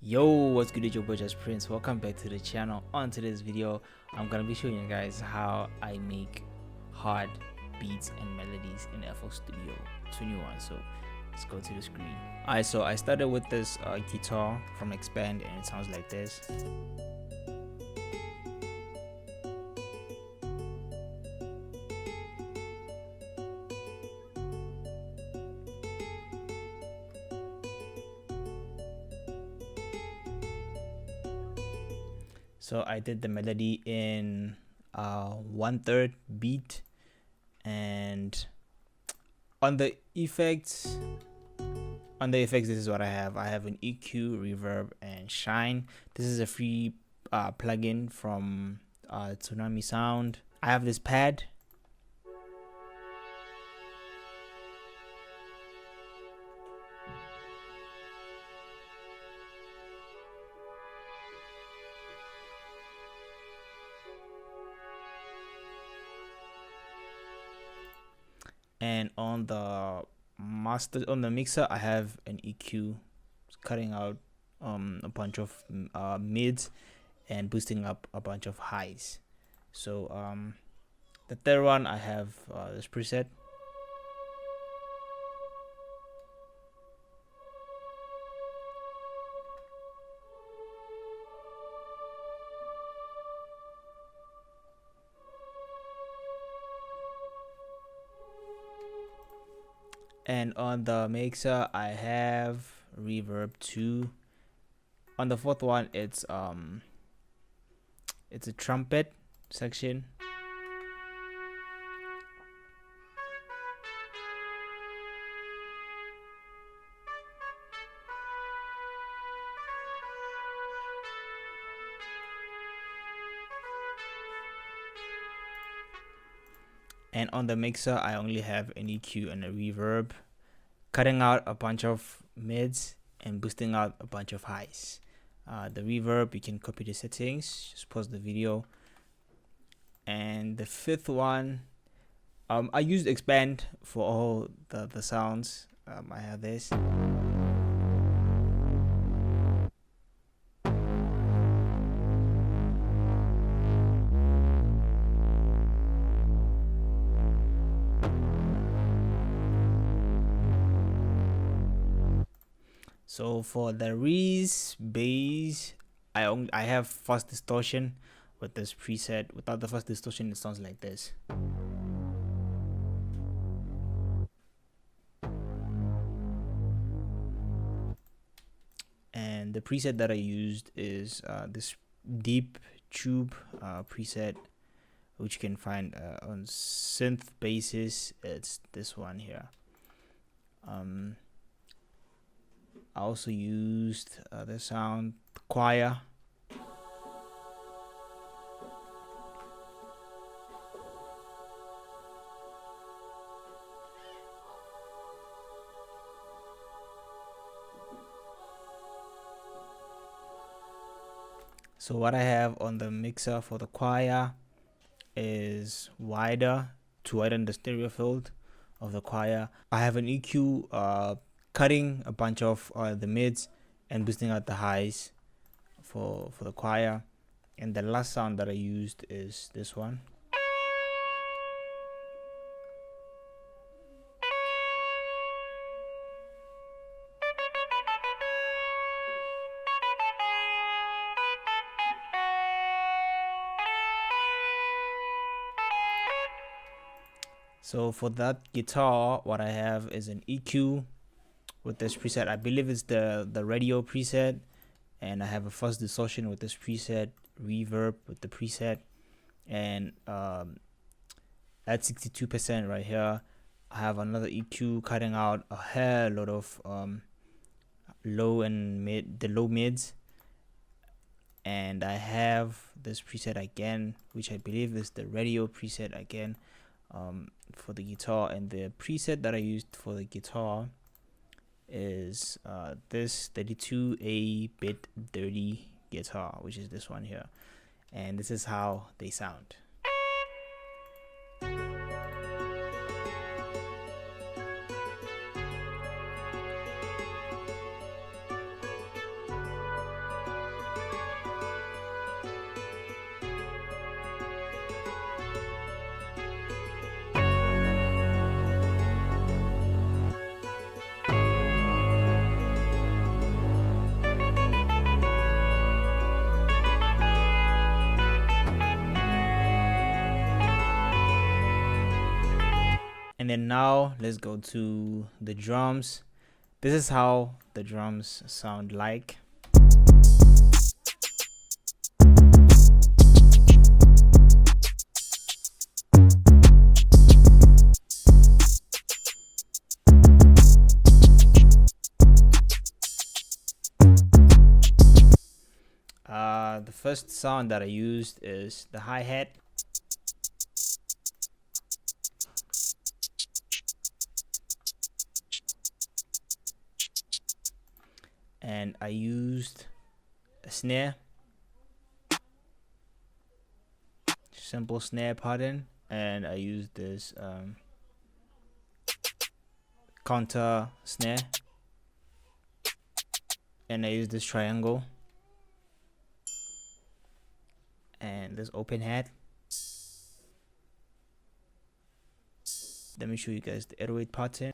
Yo, what's good? It's your boy Just Prince. Welcome back to the channel. On today's video, I'm gonna be showing you guys how I make hard beats and melodies in FL Studio 21. So let's go to the screen. Alright, so I started with this guitar from Expand, and it sounds like this. So I did the melody in 1/3 beat, and on the effects, this is what I have. I have an EQ, reverb, and shine. This is a free plugin from Tsunami Sound. I have this pad. And on the mixer, I have an EQ cutting out a bunch of mids and boosting up a bunch of highs. So the third one, I have this preset. And on the mixer, I have reverb 2. On the fourth one, it's a trumpet section. And on the mixer, I only have an EQ and a reverb, cutting out a bunch of mids and boosting out a bunch of highs. The reverb, you can copy the settings, just pause the video. And the fifth one, I used Expand for all the sounds. I have this. So for the Reese bass, I have fast distortion with this preset. Without the fast distortion, it sounds like this. And the preset that I used is this deep tube preset, which you can find on synth basis. It's this one here. I also used the sound choir. So what I have on the mixer for the choir is wider to widen the stereo field of the choir. I have an EQ cutting a bunch of the mids and boosting out the highs for the choir. And the last sound that I used is this one. So for that guitar, what I have is an EQ with this preset. I believe it's the radio preset, and I have a fuzz distortion with this preset, reverb with the preset, and at 62% right here, I have another EQ cutting out a hell lot of low and mid, the low mids, and I have this preset again, which I believe is the radio preset again for the guitar. And the preset that I used for the guitar is this 32A bit dirty guitar, which is this one here, and this is how they sound. And then now let's go to the drums. This is how the drums sound like. The first sound that I used is the hi-hat. And I used a snare, simple snare pattern, and I used this counter snare, and I used this triangle and this open hat. Let me show you guys the 808 pattern.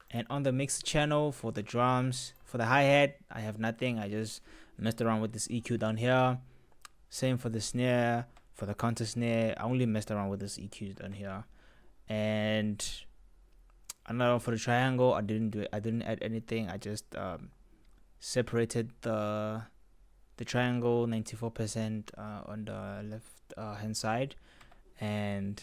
And on the mixer channel for the drums, for the hi-hat, I have nothing. I just messed around with this EQ down here. Same for the snare, for the counter snare, I only messed around with this EQ down here. And another for the triangle, I didn't add anything. I just separated the triangle 94% on the left hand side, and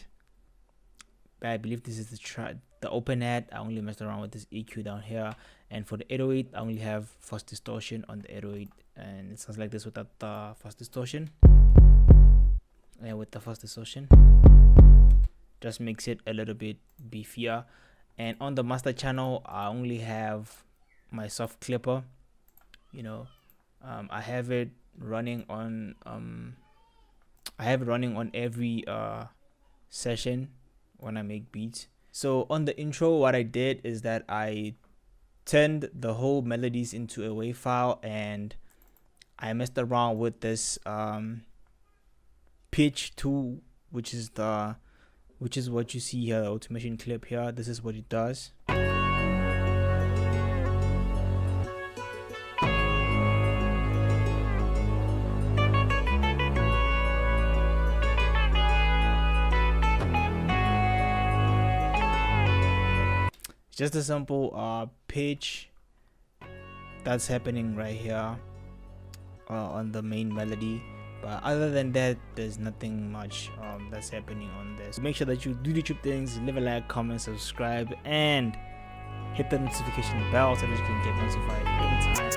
I believe this is the open hat. I only messed around with this EQ down here. And for the 808, I only have fast distortion on the 808, and it sounds like this without the fast distortion. And with the fast distortion, just makes it a little bit beefier. And on the master channel, I only have my soft clipper. You know, I have it running on every session when I make beats. So on the intro, what I did is that I turned the whole melodies into a WAV file, and I messed around with this pitch tool, which is what you see here, the automation clip here. This is what it does. Just a simple pitch that's happening right here on the main melody, but other than that, there's nothing much that's happening on this. Make sure that you do the YouTube things, leave a like, comment, subscribe, and hit the notification bell so that you can get notified every time